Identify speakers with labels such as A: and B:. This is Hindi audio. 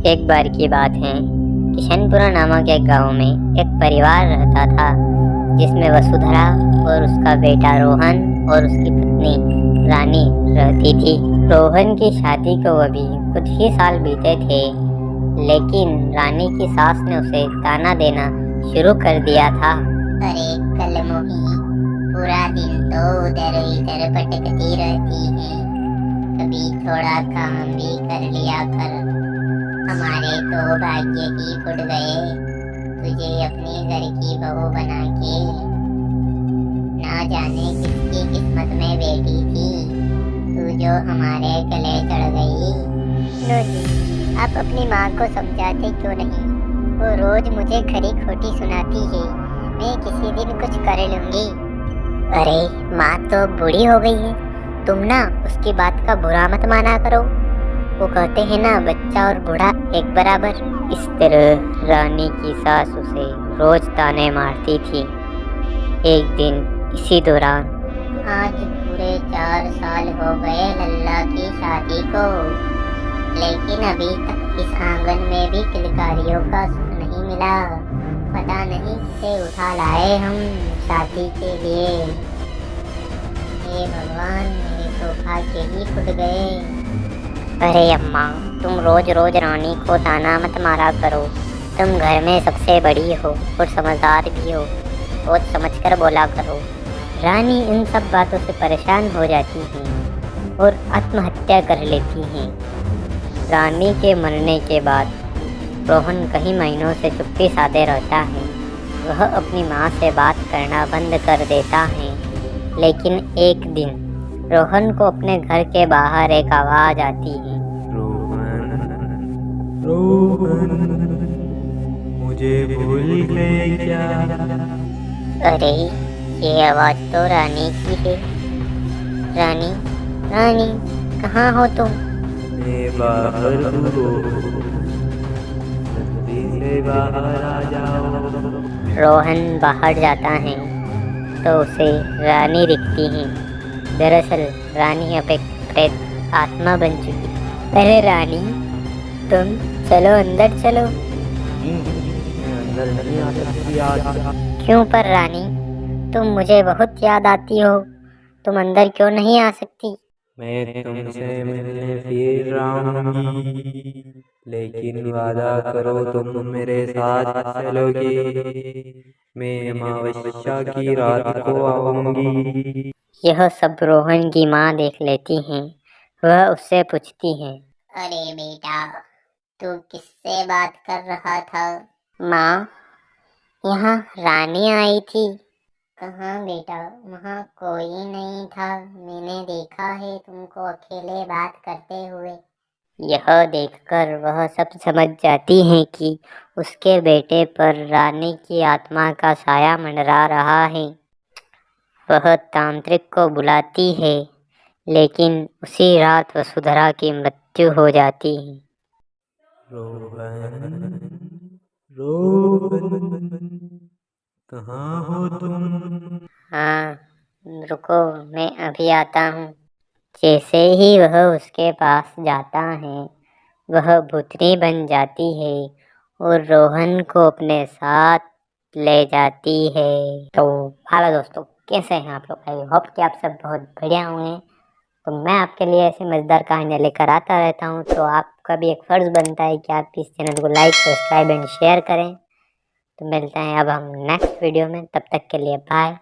A: एक बार की बात है, किशनपुरा नामक एक गांव में एक परिवार रहता था जिसमें वसुधरा और उसका बेटा रोहन और उसकी पत्नी रानी रहती थी। रोहन की शादी को अभी कुछ ही साल बीते थे, लेकिन रानी की सास ने उसे ताना देना शुरू कर दिया था।
B: अरे कलमोही, पूरा दिन तो उधर इधर भटकती रहती है, कभी थोड़ा काम भी कर लिया कर। हमारे तो भाग्य ही फुट गए तुझे अपने घर की बहू बना के। ना जाने किसकी किस्मत में बेटी थी तू जो हमारे गले चढ़ गई।
C: नोजी, आप अपनी माँ को समझाते क्यों नहीं? वो रोज मुझे खरी खोटी सुनाती है। मैं किसी दिन कुछ कर लूंगी।
B: अरे माँ तो बूढ़ी हो गई है, तुम ना उसकी बात का बुरा मत माना करो। वो कहते हैं ना, बच्चा और बूढ़ा एक बराबर।
A: इस तरह रानी की सास उसे रोज ताने मारती थी। एक दिन इसी दौरान
B: आज पूरे 4 साल हो गए लल्ला की शादी को, लेकिन अभी तक इस आंगन में भी किलकारियों का सुख नहीं मिला। पता नहीं किसे उठा लाए हम शादी के लिए। हे भगवान, मेरे तो भाग्य ही फुट गए।
A: अरे अम्मा, तुम रोज रोज रानी को ताना मत मारा करो। तुम घर में सबसे बड़ी हो और समझदार भी हो, सोच समझकर बोला करो। रानी इन सब बातों से परेशान हो जाती हैं और आत्महत्या कर लेती हैं। रानी के मरने के बाद रोहन कई महीनों से चुप्पी साधे रहता है। वह अपनी माँ से बात करना बंद कर देता है, लेकिन एक दिन रोहन को अपने घर के बाहर एक आवाज आती है।
D: रोहन, मुझे भूल गए क्या?
B: अरे ये आवाज तो रानी की है। रानी, रानी कहाँ हो तुम?
D: मैं बाहर हूँ, जल्दी से बाहर आ जाओ।
A: रोहन बाहर जाता है तो उसे रानी दिखती है। दरअसल रानी अब एक प्रेत आत्मा बन चुकी। अरे रानी, तुम चलो अंदर चलो।
D: अंदर नहीं आ सकती आज।
A: क्यों पर रानी, तुम मुझे बहुत याद आती हो, तुम अंदर क्यों नहीं आ सकती?
D: मैं तुमसे मिलने फिर आऊंगी, लेकिन वादा करो तुम मेरे साथ चलोगे। मैं अमावस्या की रात को आऊंगी।
A: यह सब रोहन की माँ देख लेती हैं। वह उससे पूछती है,
B: अरे बेटा, तू किससे बात कर रहा था?
A: माँ, यहाँ रानी आई थी।
B: कहाँ बेटा, वहाँ कोई नहीं था। मैंने देखा है तुमको अकेले बात करते हुए।
A: यह देखकर वह सब समझ जाती हैं कि उसके बेटे पर रानी की आत्मा का साया मंडरा रहा है। वह तांत्रिक को बुलाती है, लेकिन उसी रात वसुधरा की मृत्यु हो जाती है।
D: रोहन, रोहन, कहाँ हो तुम?
A: हाँ, रुको, मैं अभी आता हूँ। जैसे ही वह उसके पास जाता है, वह भूतनी बन जाती है और रोहन को अपने साथ ले जाती है। तो हेलो दोस्तों, कैसे हैं आप लोग? आई होप कि आप सब बहुत बढ़िया होंगे। तो मैं आपके लिए ऐसे मज़ेदार कहानियाँ लेकर आता रहता हूँ, तो आपका भी एक फ़र्ज़ बनता है कि आप इस चैनल को लाइक, सब्सक्राइब एंड शेयर करें। तो मिलते हैं अब हम नेक्स्ट वीडियो में, तब तक के लिए बाय।